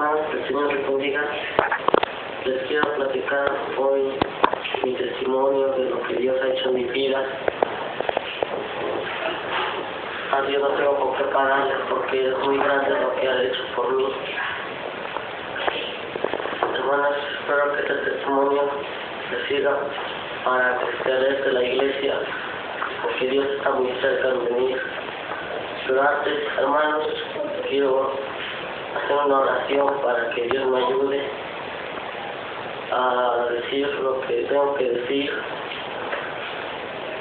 hermanos, que el Señor les bendiga. Les quiero platicar hoy mi testimonio de lo que Dios ha hecho en mi vida. A Dios no tengo por qué pagarle porque es muy grande lo que ha hecho por mí. Hermanas, espero que este testimonio les sirva para que ustedes de la iglesia, porque Dios está muy cerca de venir. Pero antes, hermanos, quiero hacer una oración para que Dios me ayude a decir lo que tengo que decir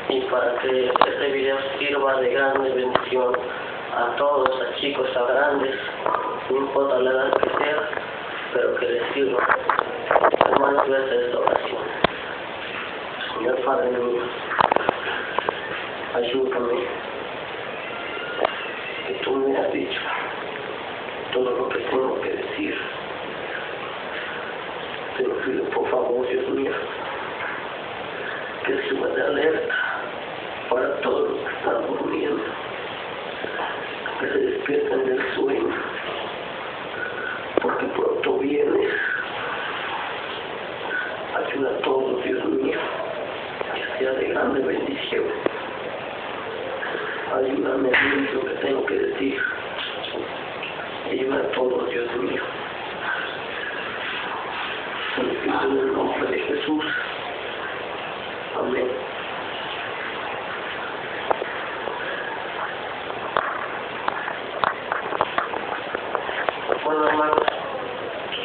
y para que este video sirva de grande bendición a todos, a chicos, a grandes, no importa la edad que sea, pero que les sirva. Hermanos, voy a hacer esta oración. Señor Padre mío, ayúdame, que tú me has dicho todo lo que tengo que decir. Te lo pido por favor, Dios mío, que suba de alerta para todos los que están durmiendo, que se despierten del sueño, porque pronto vienes. Ayuda a todos, Dios mío, que sea de grande bendición. Ayúdame a decir lo que tengo que decir. Ayuda a todos, Dios mío. Te lo pido en el nombre de Jesús. Amén. Bueno, hermanos,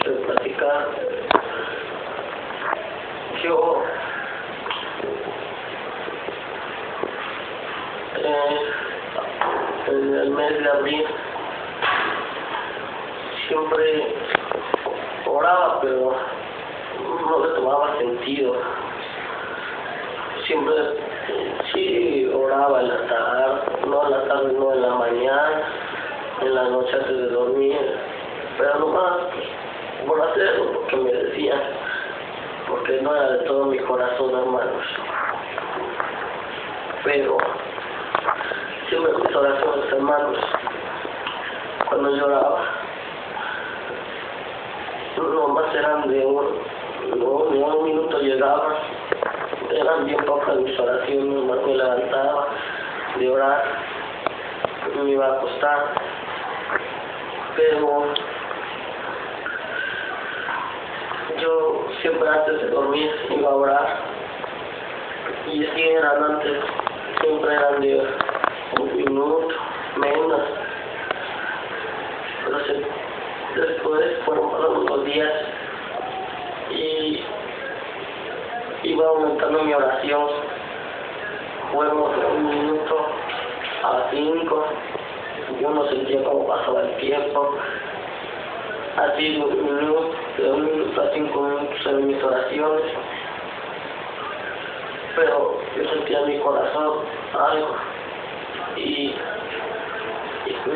de platicar, yo en el mes de abril siempre oraba, pero no le tomaba sentido. Siempre sí oraba en la tarde, no en la tarde, no en la mañana, en la noche antes de dormir, pero nomás por hacerlo, porque me decían, porque no era de todo mi corazón, hermanos. Pero siempre mis oraciones, hermanos, cuando lloraba, nomás eran de un minuto llegaba, eran bien pocas mis oraciones, nomás me levantaba de orar, me iba a acostar, pero yo siempre antes de dormir iba a orar, y así eran antes, siempre eran de un minuto, menos, pero después fueron pasando los días y iba aumentando mi oración. Fuimos de 1 minuto a 5, yo no sentía cómo pasaba el tiempo. Así de 1 minuto a 5 minutos en mis oraciones, pero yo sentía en mi corazón algo y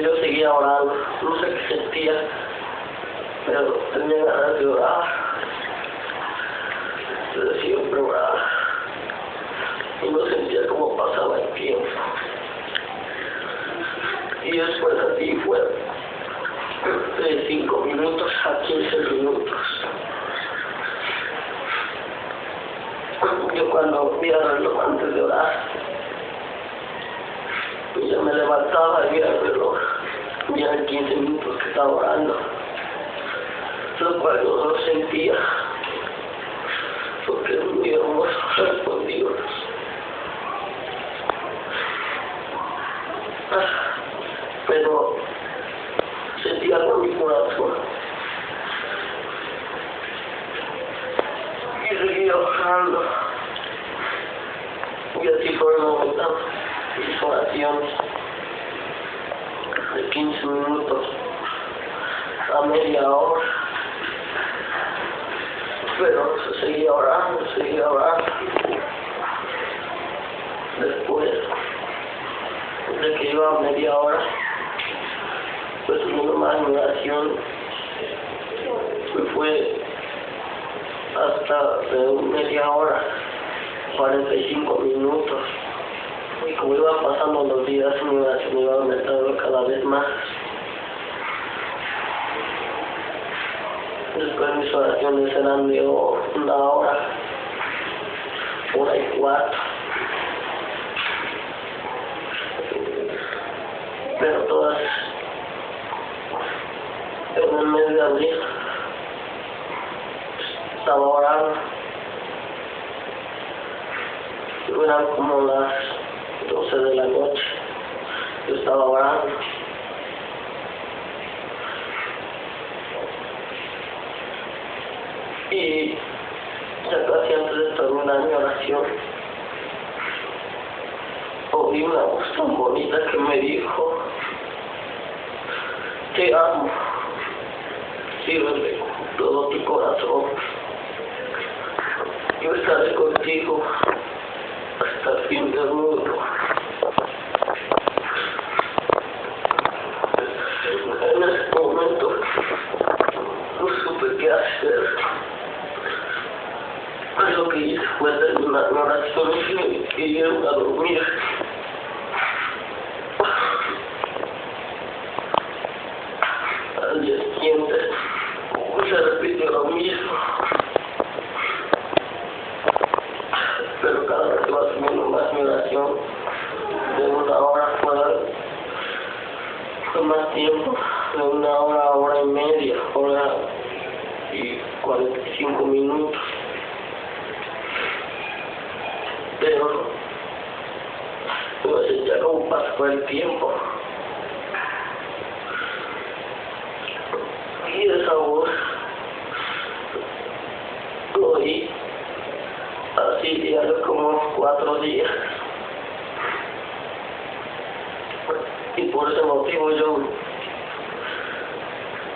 yo seguía orando, no sé qué sentía, pero tenía ganas de orar, pero siempre oraba y no sentía cómo pasaba el tiempo. Y después así fue de 5 minutos a 15 minutos. Yo cuando vi el reloj antes de orar, ya me levantaba y vi el reloj, ya en 15 minutos que estaba orando, lo cual yo no lo sentía, porque es muy hermoso con Dios. Pero sentí algo en mi corazón y seguía orando, y así fueron aumentando mis oraciones de 15 minutos a media hora, pero seguía orando. Después de que iba a media hora, pues mi oración me fue hasta de media hora, 45 minutos, y como iban pasando los días, mi oración iba aumentando cada vez más. Después mis oraciones eran de 1 hora, 1 hora y 1/4. Pero todas en el mes de abril estaba orando. Eran como las 12 de la noche. Yo estaba orando. Y ya casi antes de terminar mi oración, oí una voz tan bonita que me dijo: te amo, sírveme con todo tu corazón, yo estaré contigo hasta el fin del mundo. En ese momento no supe qué hacer. Lo que hice fue terminar mi oración y irme a dormir. Al día siguiente se repitió lo mismo, pero cada vez va subiendo más mi oración. De 1 hora fue más tiempo, de 1 hora a 1 hora y media, 1 hora y 45 minutos. Pero no sentía como pasó el tiempo. Y esa voz lo oí así diario como 4 días. Y por ese motivo yo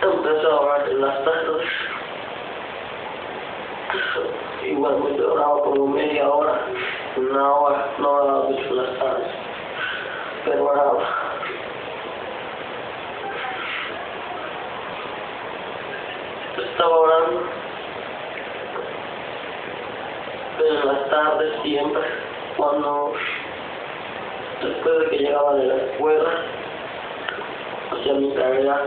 empecé a orar en las tardes. Igualmente oraba como media hora, 1 hora, no oraba mucho en las tardes, pero oraba. Estaba orando en las tardes siempre, después de que llegaba de la escuela, hacía mi tarea,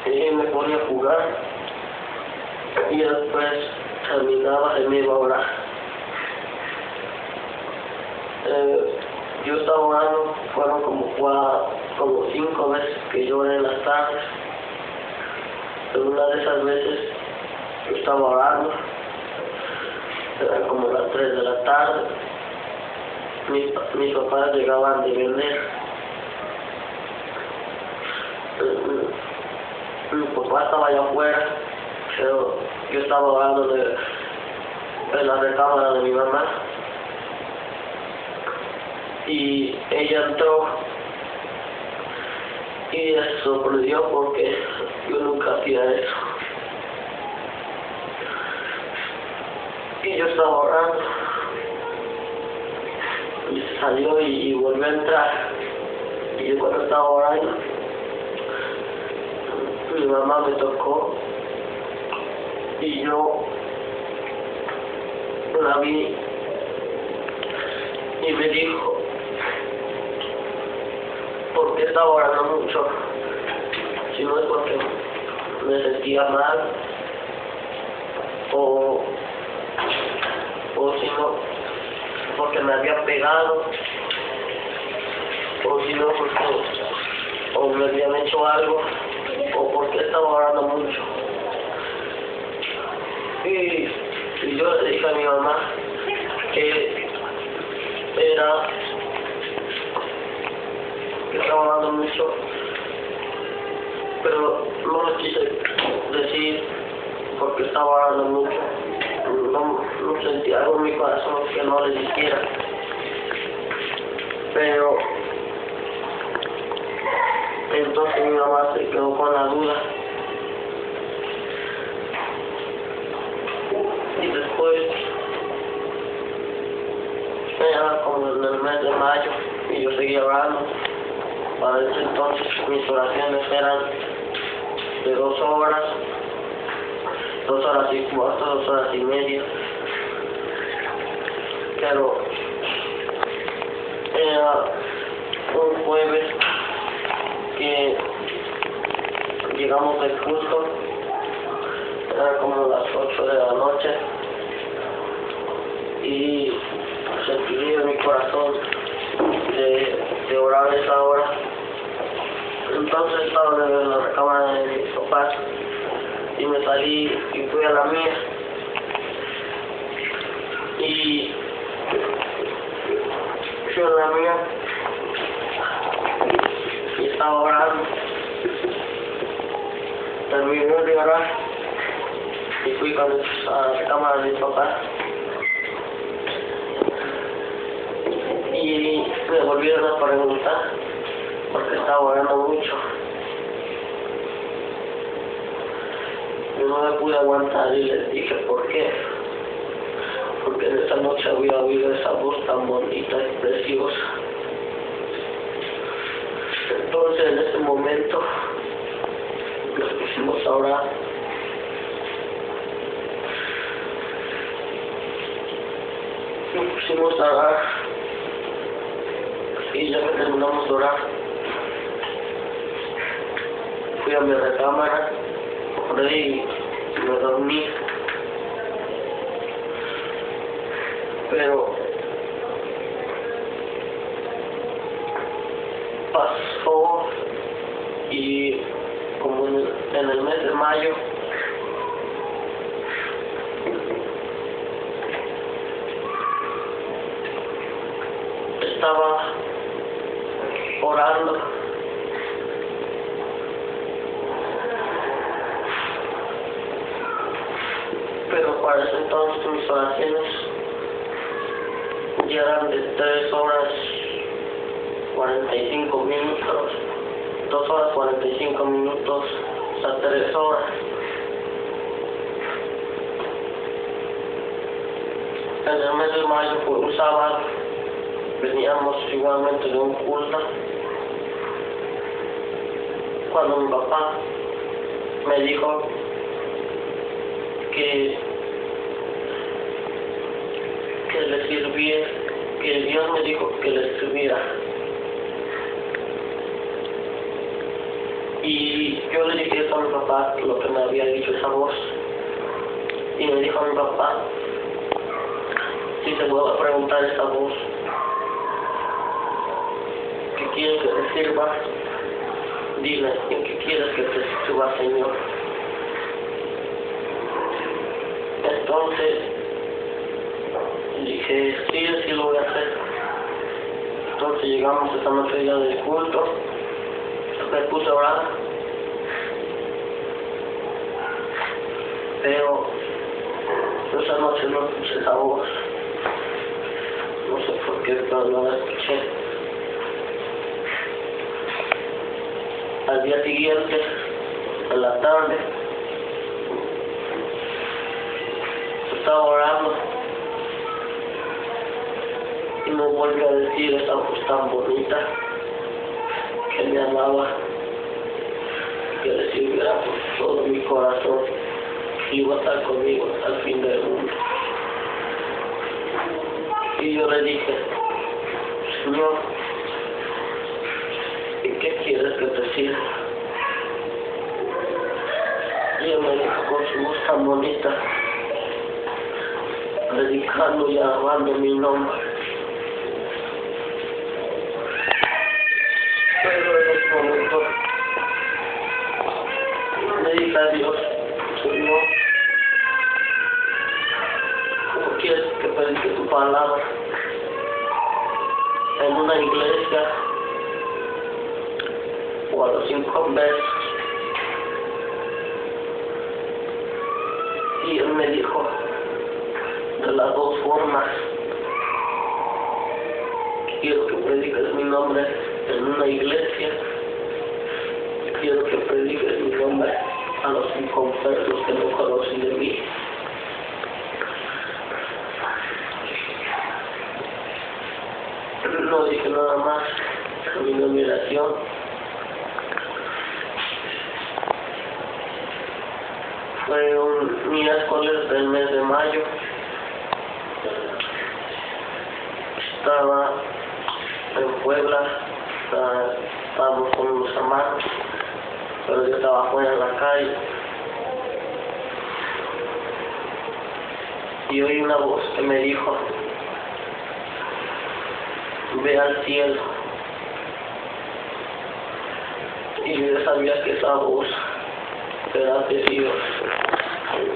me ponía a jugar y después terminaba y me iba a orar. Yo estaba orando, fueron como 5 veces que yo oré en las tardes. En una de esas veces yo estaba orando, eran como las 3 de la tarde, mis papás llegaban de vender. Mi papá estaba allá afuera, pero yo estaba orando en la recámara de mi mamá. Y ella entró y se sorprendió porque yo nunca hacía eso. Y yo estaba orando y se salió y volvió a entrar. Y yo cuando estaba orando, mi mamá me tocó y yo la vi y me dijo: ¿por qué estaba orando mucho? Si no es porque me sentía mal, o si no porque me había pegado, o si no porque o me habían hecho algo, o porque estaba orando mucho. Y yo le dije a mi mamá que estaba orando mucho, pero no le quise decir porque estaba orando mucho. No sentía algo en mi corazón que no le dijera. Pero entonces mi mamá se quedó con la duda. Y después, era como en el mes de mayo, y yo seguía orando. Para ese entonces mis oraciones eran de 2 horas, 2 horas y 1/4, 2 horas y media. Pero era un jueves que llegamos del culto eran como las 8 de la noche y sentí en mi corazón de orar a esa hora. Entonces estaba en la recámara de mis papás y me salí y fui a la mía y fui a la mía y estaba orando. Terminé de orar y fui a la recámara de mis papás y me volvieron a preguntar porque estaba orando mucho. Yo no me pude aguantar y les dije por qué. Porque en esa noche había oído esa voz tan bonita y preciosa. Entonces en ese momento nos pusimos a orar. Nos pusimos a orar y ya que terminamos de orar, fui a mi recámara, oré y me dormí. Pero pasó y como en el mes de mayo estaba orando pero para ese entonces mis oraciones ya eran de 3 horas 45 minutos, 2 horas 45 minutos hasta 3 horas. En el mes de mayo fue un sábado, veníamos igualmente de un culto, cuando mi papá me dijo que le sirviera, que Dios me dijo que le sirviera. Y yo le dije eso a mi papá, lo que me había dicho esa voz. Y me dijo a mi papá, si te vuelvo a preguntar esa voz, ¿qué quieres que te sirva? Dile, ¿en qué quieres que te sirva, Señor? Entonces dije, sí lo voy a hacer. Entonces llegamos esa noche ya del culto, me puse a orar, pero esa noche no escuché esa voz, no sé por qué, pero no la escuché. Al día siguiente, en la tarde, estaba orando y me volvió a decir esa voz tan bonita que me amaba, que le sirviera por todo mi corazón y iba a estar conmigo hasta el fin del mundo. Y yo le dije, Señor, ¿y qué quieres que te sirva? Y él me dijo con su voz tan bonita, predicando y alabando mi nombre. Pero en ese momento le dije a Dios, Señor, ¿cómo quieres que predique tu palabra? En una iglesia o a los 5 meses. Y él me dijo, de las dos formas, quiero que prediques mi nombre en una iglesia, quiero que prediques mi nombre a los inconversos que no conocen de mí. No dije nada más, terminé mi oración. Fue un miércoles del mes de mayo. Estaba en Puebla, estábamos con unos hermanos, pero yo estaba afuera en la calle. y oí una voz que me dijo: ve al cielo. Y yo sabía que esa voz era de Dios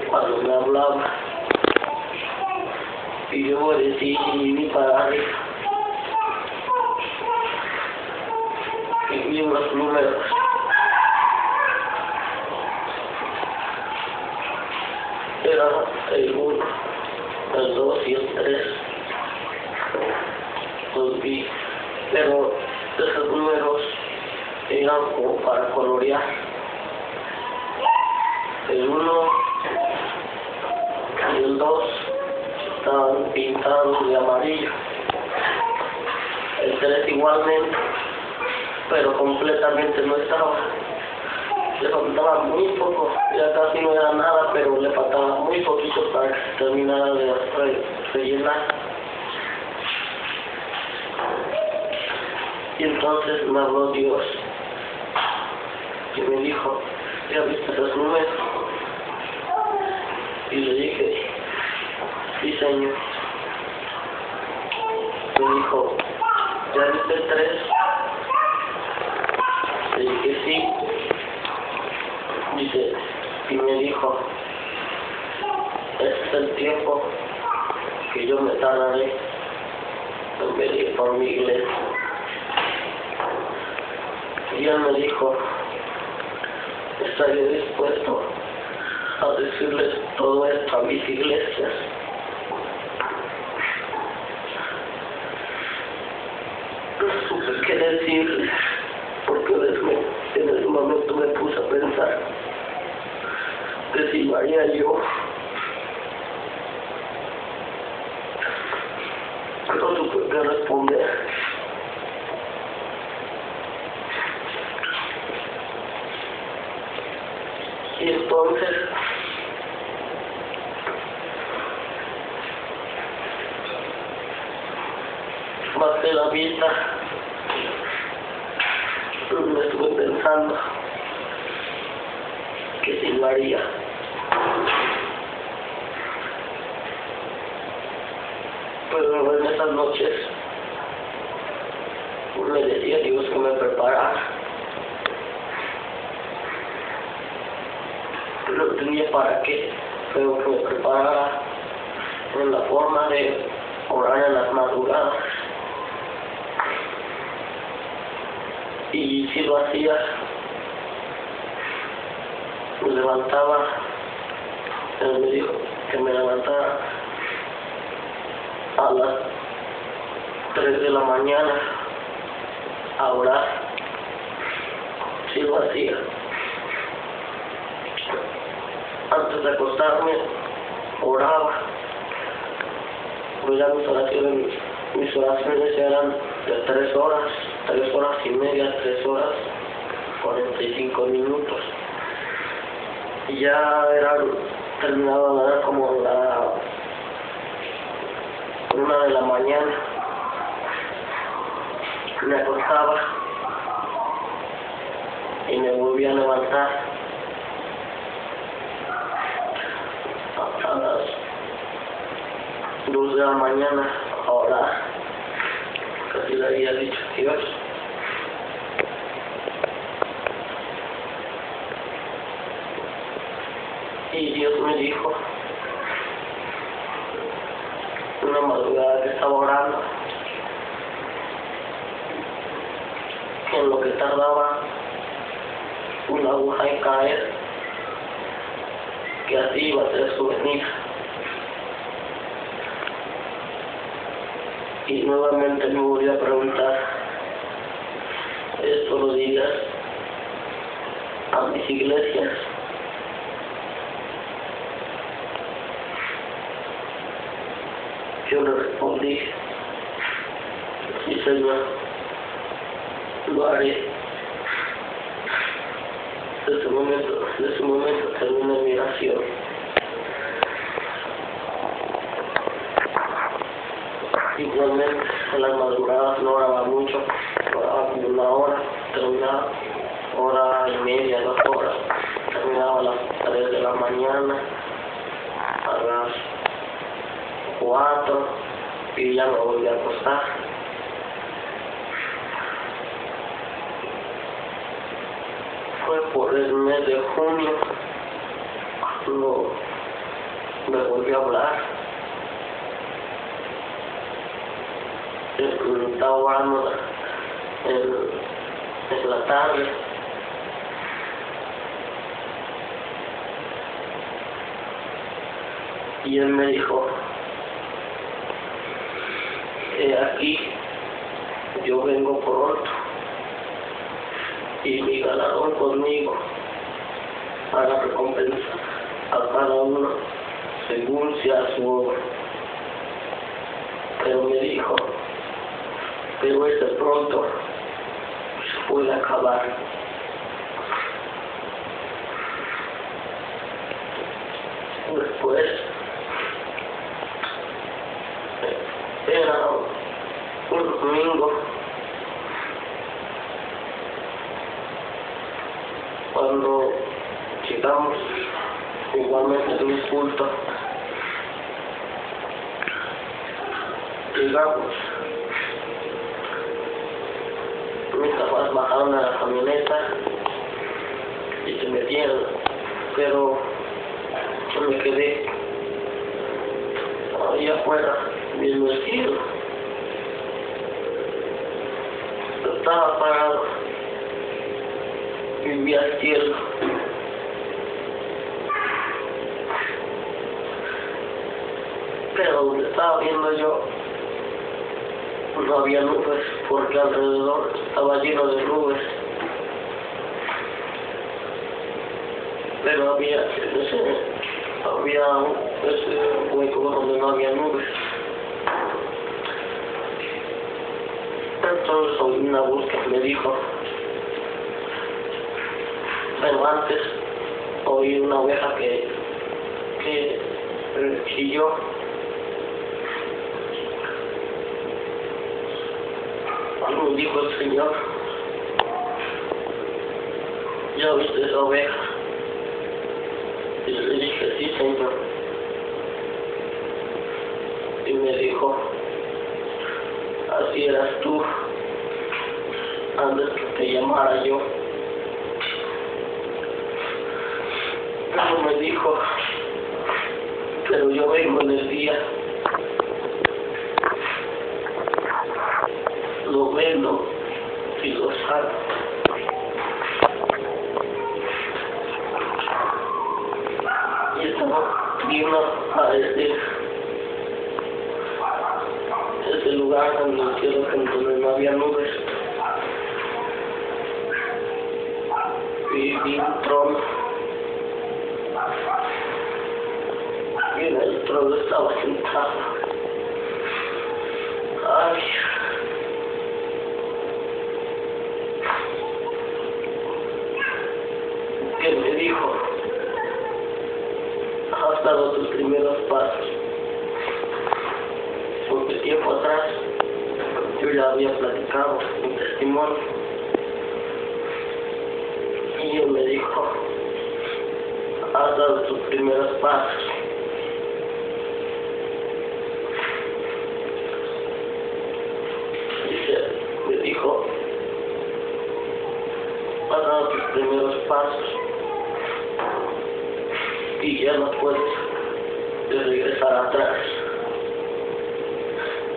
cuando me hablaba. Y yo obedecí y vi para arriba. Y vi unos números. Era el 1, el 2 y el 3. Los vi, pero esos números eran como para colorear. El 1 y el 2 estaban pintados de amarillo. El 3 igualmente, pero completamente no estaba. Le faltaba muy poco, ya casi no era nada, pero le faltaba muy poquito para que se terminara de rellenar. Y entonces me habló Dios y me dijo: ¿ya viste esos números? Y le dije: sí, Señor. Me dijo: ¿ya viste el 3? Le dije: sí. Dice, y me dijo: este es el tiempo que yo me tardaré en venir por mi iglesia. Y él me dijo: estaré dispuesto a decirles todo esto a mis iglesias. No supe qué decirles, porque en ese momento me puse a pensar que si lo haría yo, no supe qué responder. Y entonces bajé la vista, me estuve pensando que sí lo haría. Pero en esas noches me decía Dios que me preparara. No tenía para qué, pero que me preparara en la forma de orar en las madrugadas. Y si lo hacía, me levantaba, él me dijo que me levantara a las 3 de la mañana a orar. Si lo hacía. Antes de acostarme, oraba. Pues ya mis oraciones eran de 3 horas, 3 horas y media, 3 horas, 45 minutos. Y ya terminaba de dar como la 1 de la mañana. Me acostaba y me volvía a levantar a las 2 de la mañana a orar. Casi le había dicho a Dios. Y Dios me dijo, una madrugada que estaba orando, que en lo que tardaba una aguja en caer, que así iba a ser su venida. Y nuevamente me volví a preguntar: ¿esto lo digas a mis iglesias? Yo le respondí: sí, Señor, lo haré. De ese momento terminé mi oración. Igualmente, en las madrugadas no oraba mucho, oraba como 1 hora, terminaba 1:30, 2 horas, terminaba a las 3 de la mañana, a las 4 y ya me volví a acostar. Fue por el mes de junio cuando me volvió a hablar. Estaba orando en la tarde. Y él me dijo, aquí yo vengo pronto y mi galardón conmigo para recompensar a cada uno según sea su obra. Pero me dijo, pero ese pronto se puede acabar. Después era un domingo cuando llegamos igualmente de un culto. Llegamos, mis papás bajaron a la camioneta y se metieron, pero yo me quedé ahí afuera bien vestido. Estaba parado y vi al cielo. Pero donde estaba viendo yo no había nubes, porque alrededor estaba lleno de nubes. Pero había ese hueco donde no había nubes. Entonces oí una voz que me dijo, pero antes oí una oveja que chilló. Me dijo el Señor, ¿ya viste esa oveja? Y le dije, sí, Señor. Y me dijo, así eras tú antes que te llamara yo. Pero me dijo, pero yo vengo en el día. Lo vendo y lo saco. Y estaba viendo a ese lugar donde el cielo, donde no había nubes. Y vi un trono. Y en el trono estaba sentado. Ay. Que me dijo, has dado tus primeros pasos, porque tiempo atrás yo ya había platicado mi testimonio, y él me dijo, has dado tus primeros pasos. Me dijo, has dado tus primeros pasos y ya no puedes regresar atrás.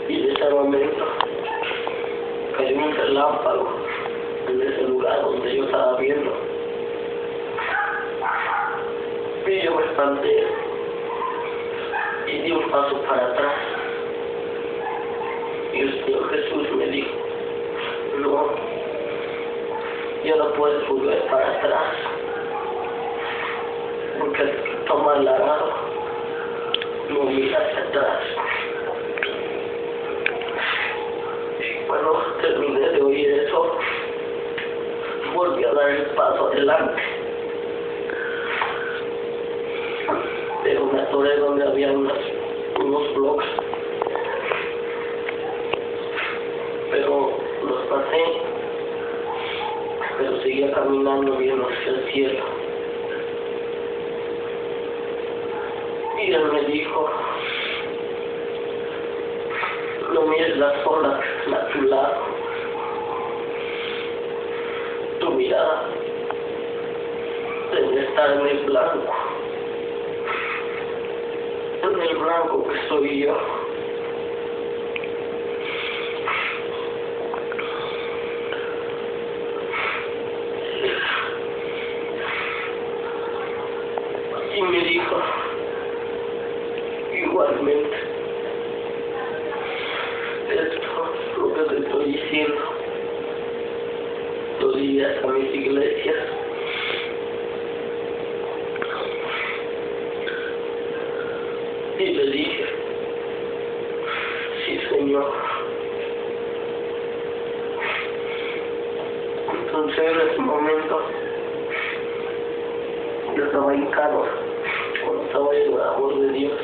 Y en ese momento cayó un relámpago en ese lugar donde yo estaba viendo. Y yo me espanté y di un paso para atrás. Y el Señor Jesús me dijo, no, ya no puedes volver para atrás, porque el que toma el arado no mira hacia atrás. Y cuando terminé de oír eso, volví a dar el paso adelante. Pero me atoré donde había unos bloques. Pero los pasé, pero seguía caminando viendo hacia el cielo. Y él me dijo, No mires las olas a tu lado. Tu mirada debe estar en el blanco. En el blanco que soy yo. Y me dijo, igualmente, esto es lo que te estoy diciendo. Lo dirías a mis iglesias. Y le dije, sí, Señor. Entonces en ese momento yo estaba hincado, cuando estaba en el amor de Dios.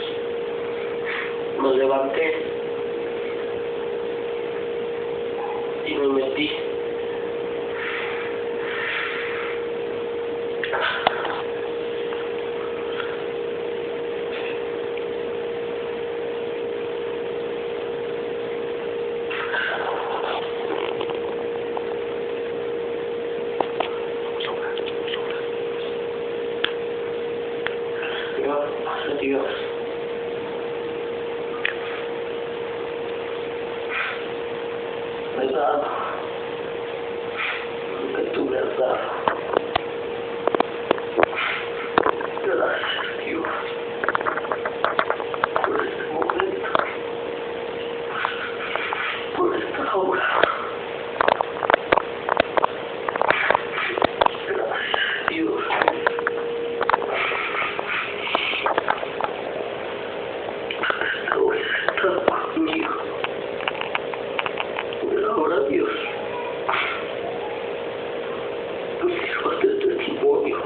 Me levanté y me metí. Dios. Me has dado lo que tú me has dado. Gracias, Dios, por este momento, por esta hora. Gracias, Dios. Conmigo. Y ahora, Dios, tú sirvas de testimonio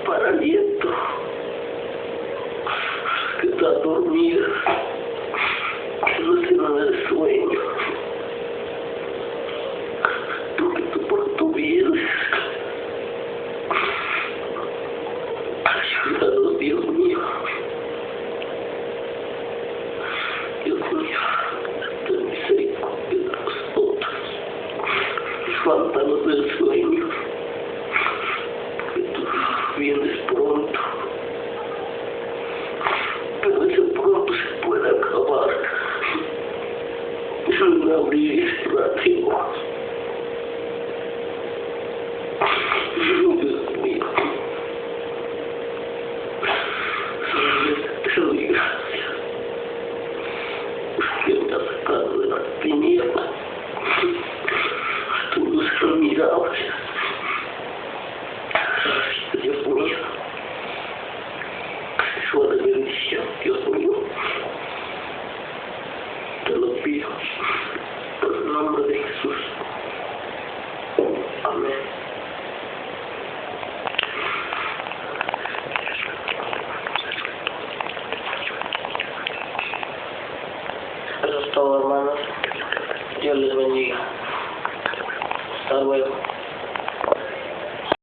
para aliento que está dormida, que no tiene el sueño. Tú que tú pronto vienes, ayúdanos, Dios mío. Dios mío, ten misericordia de nosotros. Levántanos del sueño, porque tú vienes pronto. Pero ese pronto se puede acabar en un abrir y cerrar de ojos. Dios mío, solamente te doy gracias. Que me ha sacado de la tiniebla a tu luz admirable. Dios mío, sea de bendición, Dios mío. Te lo pido por el nombre de Jesús. Amén.